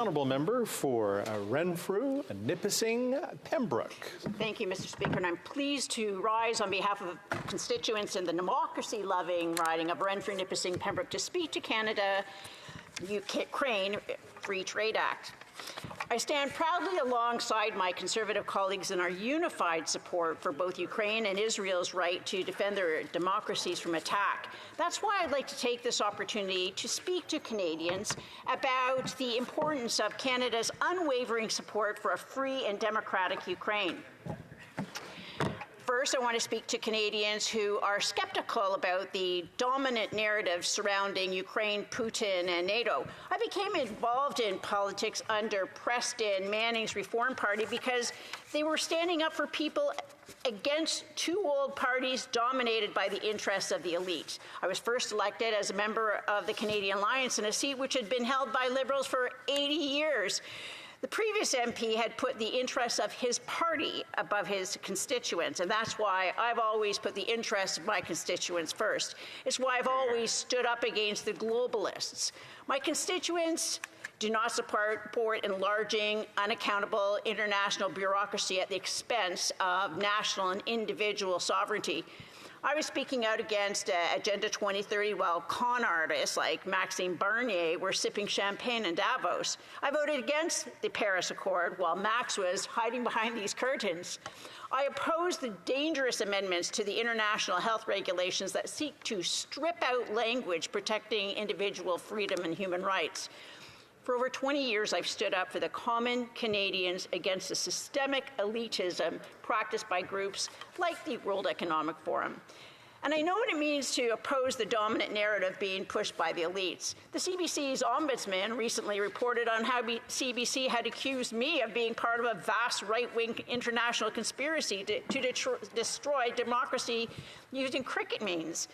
Honourable member for Renfrew-Nipissing-Pembroke. Thank you, Mr. Speaker, and I'm pleased to rise on behalf of constituents in the democracy-loving riding of Renfrew-Nipissing-Pembroke to speak to Canada-Ukraine Free Trade Act. I stand proudly alongside my Conservative colleagues in our unified support for both Ukraine and Israel's right to defend their democracies from attack. That's why I'd like to take this opportunity to speak to Canadians about the importance of Canada's unwavering support for a free and democratic Ukraine. First, I want to speak to Canadians who are skeptical about the dominant narrative surrounding Ukraine, Putin, and NATO. I became involved in politics under Preston Manning's Reform Party because they were standing up for people against two old parties dominated by the interests of the elite. I was first elected as a member of the Canadian Alliance in a seat which had been held by Liberals for 80 years. The previous MP had put the interests of his party above his constituents, and that's why I've always put the interests of my constituents first. It's why I've always stood up against the globalists. My constituents do not support enlarging unaccountable international bureaucracy at the expense of national and individual sovereignty. I was speaking out against Agenda 2030 while con artists like Maxime Bernier were sipping champagne in Davos. I voted against the Paris Accord while Max was hiding behind these curtains. I opposed the dangerous amendments to the international health regulations that seek to strip out language protecting individual freedom and human rights. For over 20 years, I've stood up for the common Canadians against the systemic elitism practiced by groups like the World Economic Forum. And I know what it means to oppose the dominant narrative being pushed by the elites. The CBC's ombudsman recently reported on how CBC had accused me of being part of a vast right-wing international conspiracy to destroy democracy using cricket means.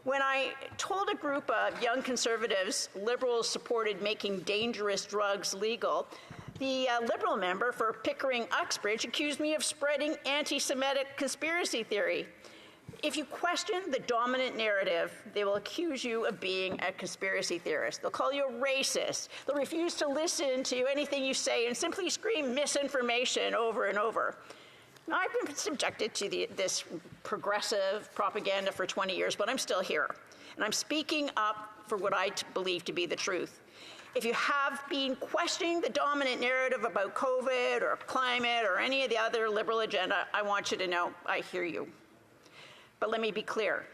When I told a group of young conservatives Liberals supported making dangerous drugs legal, the Liberal member for Pickering-Uxbridge accused me of spreading anti-Semitic conspiracy theory. If you question the dominant narrative, they will accuse you of being a conspiracy theorist. They'll call you a racist. They'll refuse to listen to anything you say and simply scream misinformation over and over. Now, I've been subjected to this progressive propaganda for 20 years, but I'm still here. And I'm speaking up for what I believe to be the truth. If you have been questioning the dominant narrative about COVID or climate or any of the other liberal agenda, I want you to know I hear you. But let me be clear.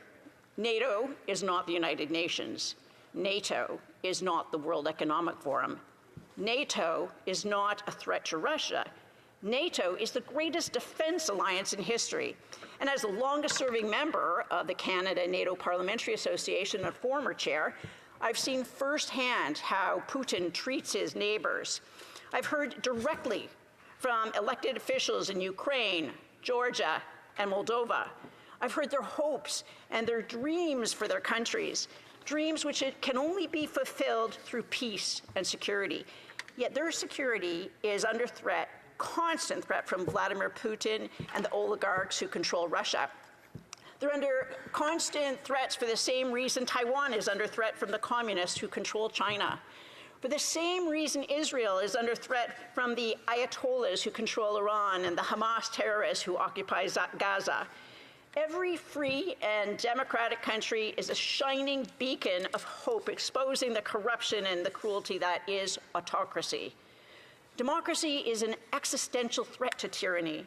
NATO is not the United Nations. NATO is not the World Economic Forum. NATO is not a threat to Russia. NATO is the greatest defense alliance in history. And as the longest-serving member of the Canada-NATO Parliamentary Association and former chair, I've seen firsthand how Putin treats his neighbors. I've heard directly from elected officials in Ukraine, Georgia, and Moldova. I've heard their hopes and their dreams for their countries, dreams which can only be fulfilled through peace and security. Yet their security is under threat, constant threat from Vladimir Putin and the oligarchs who control Russia. They're under constant threats for the same reason Taiwan is under threat from the communists who control China. For the same reason Israel is under threat from the Ayatollahs who control Iran and the Hamas terrorists who occupy Gaza. Every free and democratic country is a shining beacon of hope, exposing the corruption and the cruelty that is autocracy. Democracy is an existential threat to tyranny.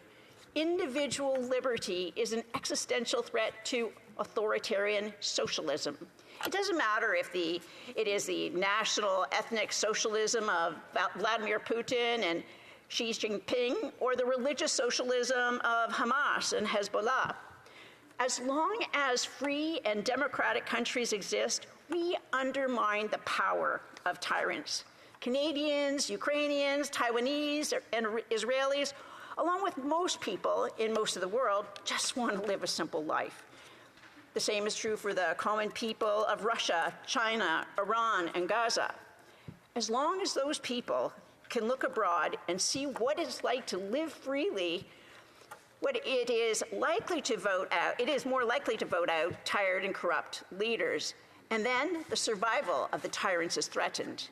Individual liberty is an existential threat to authoritarian socialism. It doesn't matter if it is the national ethnic socialism of Vladimir Putin and Xi Jinping or the religious socialism of Hamas and Hezbollah. As long as free and democratic countries exist, we undermine the power of tyrants. Canadians, Ukrainians, Taiwanese, and Israelis, along with most people in most of the world, just want to live a simple life. The same is true for the common people of Russia, China, Iran, and Gaza. As long as those people can look abroad and see what it's like to live freely, it is more likely to vote out tired and corrupt leaders, and then the survival of the tyrants is threatened.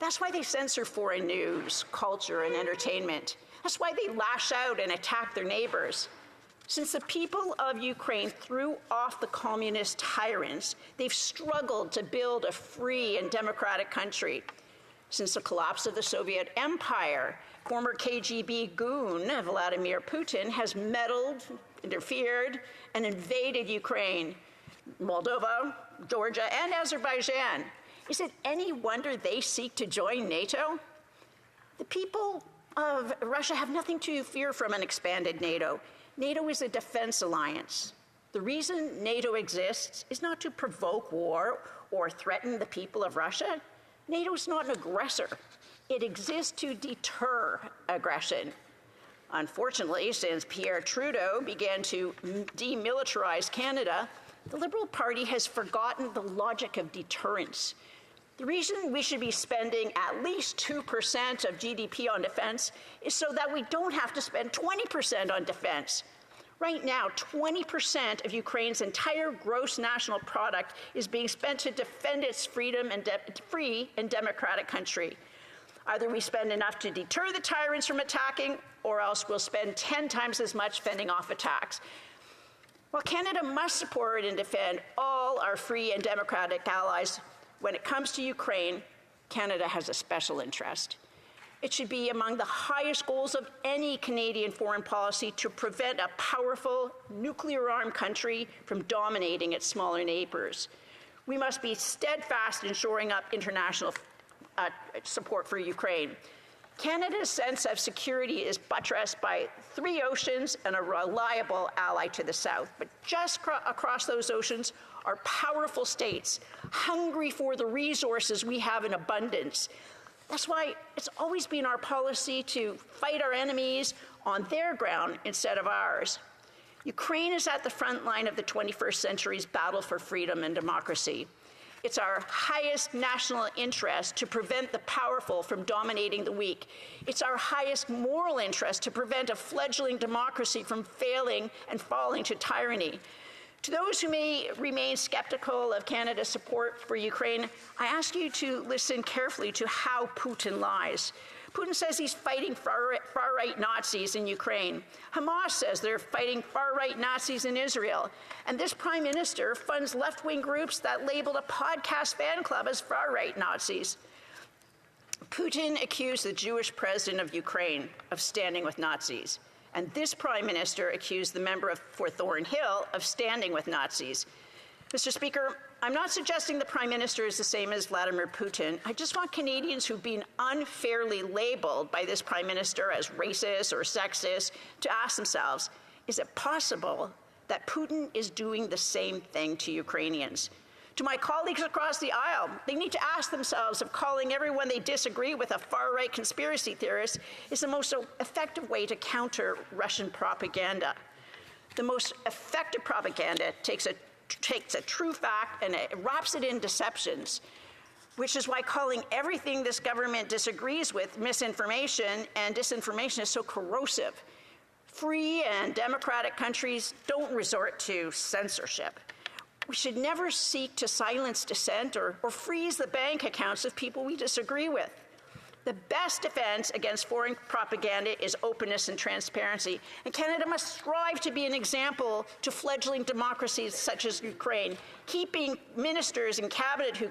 That's why they censor foreign news, culture, and entertainment. That's why they lash out and attack their neighbors. Since the people of Ukraine threw off the communist tyrants, they've struggled to build a free and democratic country. Since the collapse of the Soviet Empire, former KGB goon Vladimir Putin has meddled, interfered, and invaded Ukraine, Moldova, Georgia, and Azerbaijan. Is it any wonder they seek to join NATO? The people of Russia have nothing to fear from an expanded NATO. NATO is a defense alliance. The reason NATO exists is not to provoke war or threaten the people of Russia. NATO is not an aggressor. It exists to deter aggression. Unfortunately, since Pierre Trudeau began to demilitarize Canada, the Liberal Party has forgotten the logic of deterrence. The reason we should be spending at least 2% of GDP on defense is so that we don't have to spend 20% on defense. Right now, 20% of Ukraine's entire gross national product is being spent to defend its freedom and free and democratic country. Either we spend enough to deter the tyrants from attacking, or else we'll spend 10 times as much fending off attacks. While Canada must support and defend all our free and democratic allies, when it comes to Ukraine, Canada has a special interest. It should be among the highest goals of any Canadian foreign policy to prevent a powerful, nuclear-armed country from dominating its smaller neighbors. We must be steadfast in shoring up international support for Ukraine. Canada's sense of security is buttressed by 3 oceans and a reliable ally to the south. But just across those oceans are powerful states, hungry for the resources we have in abundance. That's why it's always been our policy to fight our enemies on their ground instead of ours. Ukraine is at the front line of the 21st century's battle for freedom and democracy. It's our highest national interest to prevent the powerful from dominating the weak. It's our highest moral interest to prevent a fledgling democracy from failing and falling to tyranny. To those who may remain skeptical of Canada's support for Ukraine, I ask you to listen carefully to how Putin lies. Putin says he's fighting far-right Nazis in Ukraine. Hamas says they're fighting far-right Nazis in Israel. And this prime minister funds left-wing groups that labeled a podcast fan club as far-right Nazis. Putin accused the Jewish president of Ukraine of standing with Nazis. And this prime minister accused the member for Thornhill of standing with Nazis. Mr. Speaker, I'm not suggesting the prime minister is the same as Vladimir Putin. I just want Canadians who've been unfairly labeled by this prime minister as racist or sexist to ask themselves, is it possible that Putin is doing the same thing to Ukrainians? To my colleagues across the aisle, they need to ask themselves if calling everyone they disagree with a far-right conspiracy theorist is the most effective way to counter Russian propaganda. The most effective propaganda takes a true fact and it wraps it in deceptions, which is why calling everything this government disagrees with misinformation and disinformation is so corrosive. Free and democratic countries don't resort to censorship. We should never seek to silence dissent or freeze the bank accounts of people we disagree with. The best defense against foreign propaganda is openness and transparency, and Canada must strive to be an example to fledgling democracies such as Ukraine. Keeping ministers in cabinet who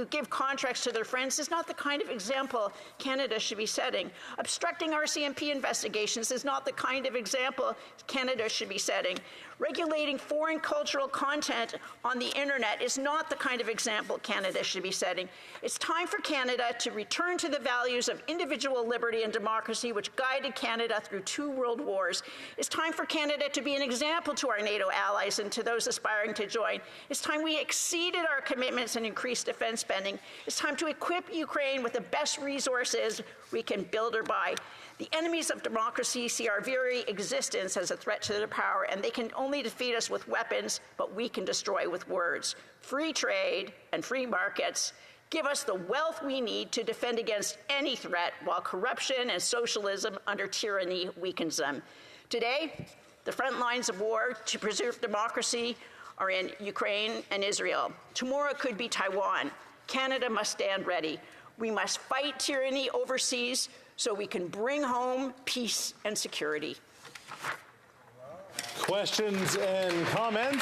give contracts to their friends is not the kind of example Canada should be setting. Obstructing RCMP investigations is not the kind of example Canada should be setting. Regulating foreign cultural content on the internet is not the kind of example Canada should be setting. It's time for Canada to return to the values of individual liberty and democracy which guided Canada through 2 world wars. It's time for Canada to be an example to our NATO allies and to those aspiring to join. It's time we exceeded our commitments and increased defense spending. It's time to equip Ukraine with the best resources we can build or buy. The enemies of democracy see our very existence as a threat to their power, and they can only defeat us with weapons, but we can destroy with words. Free trade and free markets give us the wealth we need to defend against any threat, while corruption and socialism under tyranny weakens them. Today, the front lines of war to preserve democracy are in Ukraine and Israel. Tomorrow it could be Taiwan. Canada must stand ready. We must fight tyranny overseas so we can bring home peace and security. Questions and comments?